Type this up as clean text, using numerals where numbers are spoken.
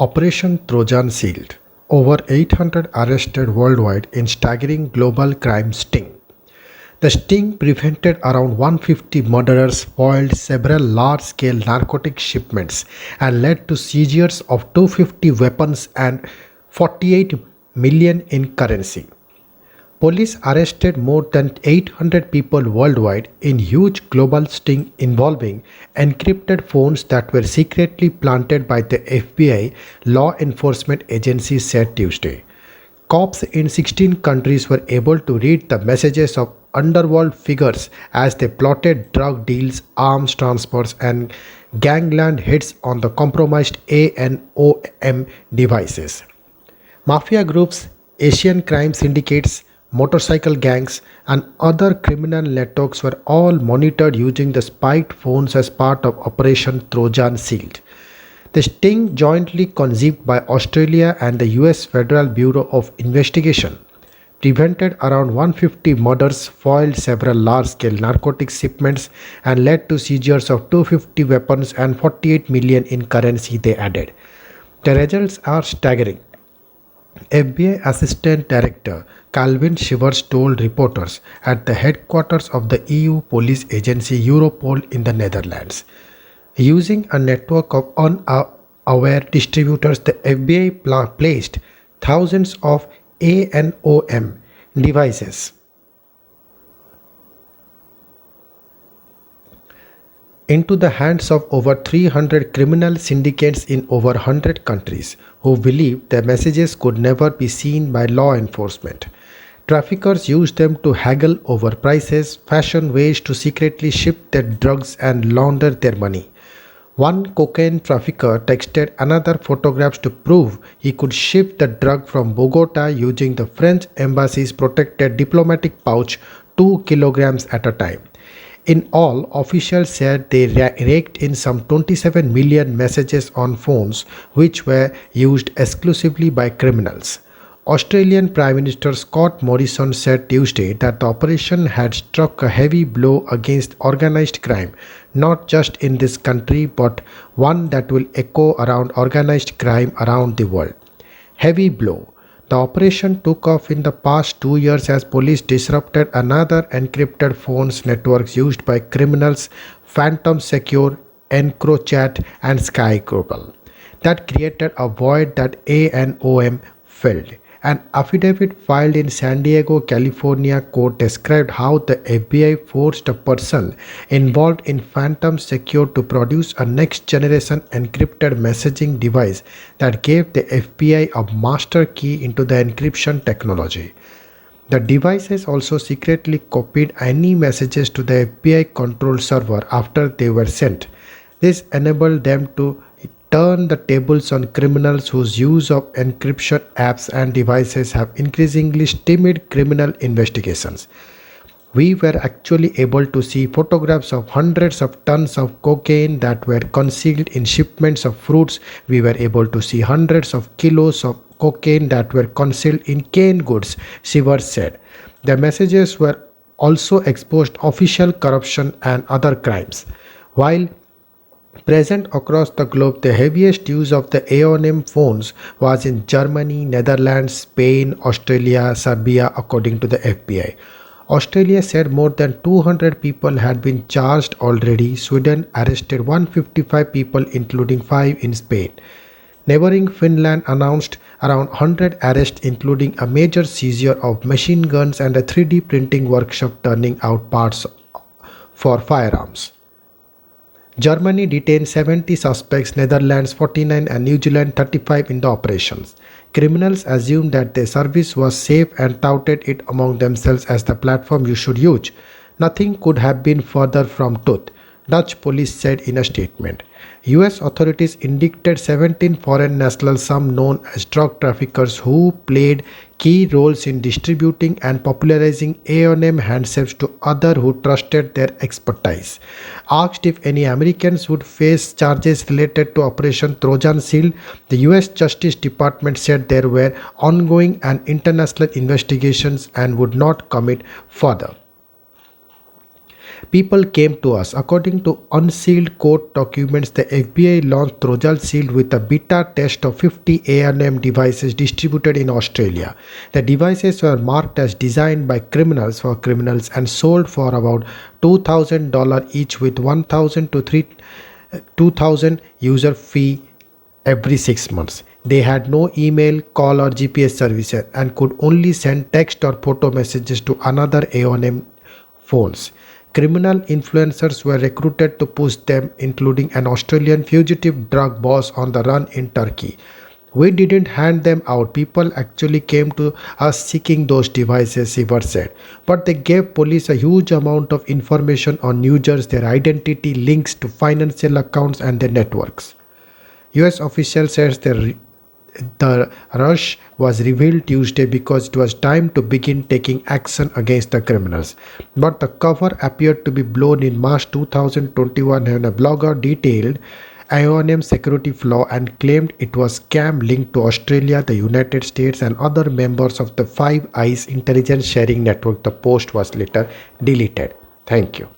Operation Trojan sealed. Over 800 arrested worldwide in staggering global crime sting. The sting prevented around 150 murderers, foiled several large-scale narcotic shipments, and led to seizures of 250 weapons and 48 million in currency. Police arrested more than 800 people worldwide in huge global sting involving encrypted phones that were secretly planted by the FBI law enforcement agency said Tuesday. Cops in 16 countries were able to read the messages of underworld figures as they plotted drug deals, arms transfers, and gangland hits on the compromised ANOM devices. Mafia groups, Asian crime syndicates, motorcycle gangs, and other criminal networks were all monitored using the spiked phones as part of Operation Trojan Shield. The sting, jointly conceived by Australia and the US Federal Bureau of Investigation, prevented around 150 murders, foiled several large-scale narcotics shipments, and led to seizures of 250 weapons and 48 million in currency, they added. The results are staggering. FBI Assistant Director Calvin Shivers told reporters at the headquarters of the EU police agency Europol in the Netherlands. Using a network of unaware distributors, the FBI placed thousands of ANOM devices into the hands of over 300 criminal syndicates in over 100 countries who believed their messages could never be seen by law enforcement. Traffickers used them to haggle over prices, fashion ways to secretly ship their drugs and launder their money. One cocaine trafficker texted another photographs to prove he could ship the drug from Bogota using the French embassy's protected diplomatic pouch 2 kilograms at a time. In all, officials said they raked in some 27 million messages on phones which were used exclusively by criminals. Australian Prime Minister Scott Morrison said Tuesday that the operation had struck a heavy blow against organized crime, not just in this country but one that will echo around organized crime around the world. Heavy blow. The operation took off in the past 2 years as police disrupted another encrypted phones networks used by criminals, Phantom Secure, EncroChat, and Skycobble. That created a void that ANOM filled. An affidavit filed in San Diego, California court described how the FBI forced a person involved in Phantom Secure to produce a next-generation encrypted messaging device that gave the FBI a master key into the encryption technology. The devices also secretly copied any messages to the FBI control server after they were sent. This enabled them to turn the tables on criminals whose use of encryption apps and devices have increasingly stymied criminal investigations. We were actually able to see photographs of hundreds of tons of cocaine that were concealed in shipments of fruits. We were able to see hundreds of kilos of cocaine that were concealed in canned goods, Shivers said. The messages were also exposed official corruption and other crimes. While present across the globe, the heaviest use of the ANOM phones was in Germany, Netherlands, Spain, Australia, Serbia, according to the FBI. Australia said more than 200 people had been charged already. Sweden arrested 155 people, including 5 in Spain. Neighboring Finland announced around 100 arrests, including a major seizure of machine guns and a 3D printing workshop turning out parts for firearms. Germany detained 70 suspects, Netherlands 49 and New Zealand 35 in the operations. Criminals assumed that their service was safe and touted it among themselves as the platform you should use. Nothing could have been further from truth, Dutch police said in a statement. US authorities indicted 17 foreign nationals, some known as drug traffickers, who played key roles in distributing and popularizing ANOM handsets to others who trusted their expertise. Asked if any Americans would face charges related to Operation Trojan Shield, the US Justice Department said there were ongoing and international investigations and would not comment further. People came to us. According to unsealed court documents, the FBI launched Trojan Shield with a beta test of 50 ANOM devices distributed in Australia. The devices were marked as designed by criminals for criminals and sold for about $2,000 each with 1,000 to 2,000 user fee every 6 months. They had no email, call or GPS services and could only send text or photo messages to another AONM phones. Criminal influencers were recruited to push them, including an Australian fugitive drug boss on the run in Turkey. We didn't hand them out. People actually came to us seeking those devices, Sivar said. But they gave police a huge amount of information on users, their identity, links to financial accounts and their networks. US officials said the rush was revealed Tuesday because it was time to begin taking action against the criminals. But the cover appeared to be blown in March 2021 when a blogger detailed AONM security flaw and claimed it was scam linked to Australia, the United States and other members of the Five Eyes intelligence sharing network. The post was later deleted. Thank you.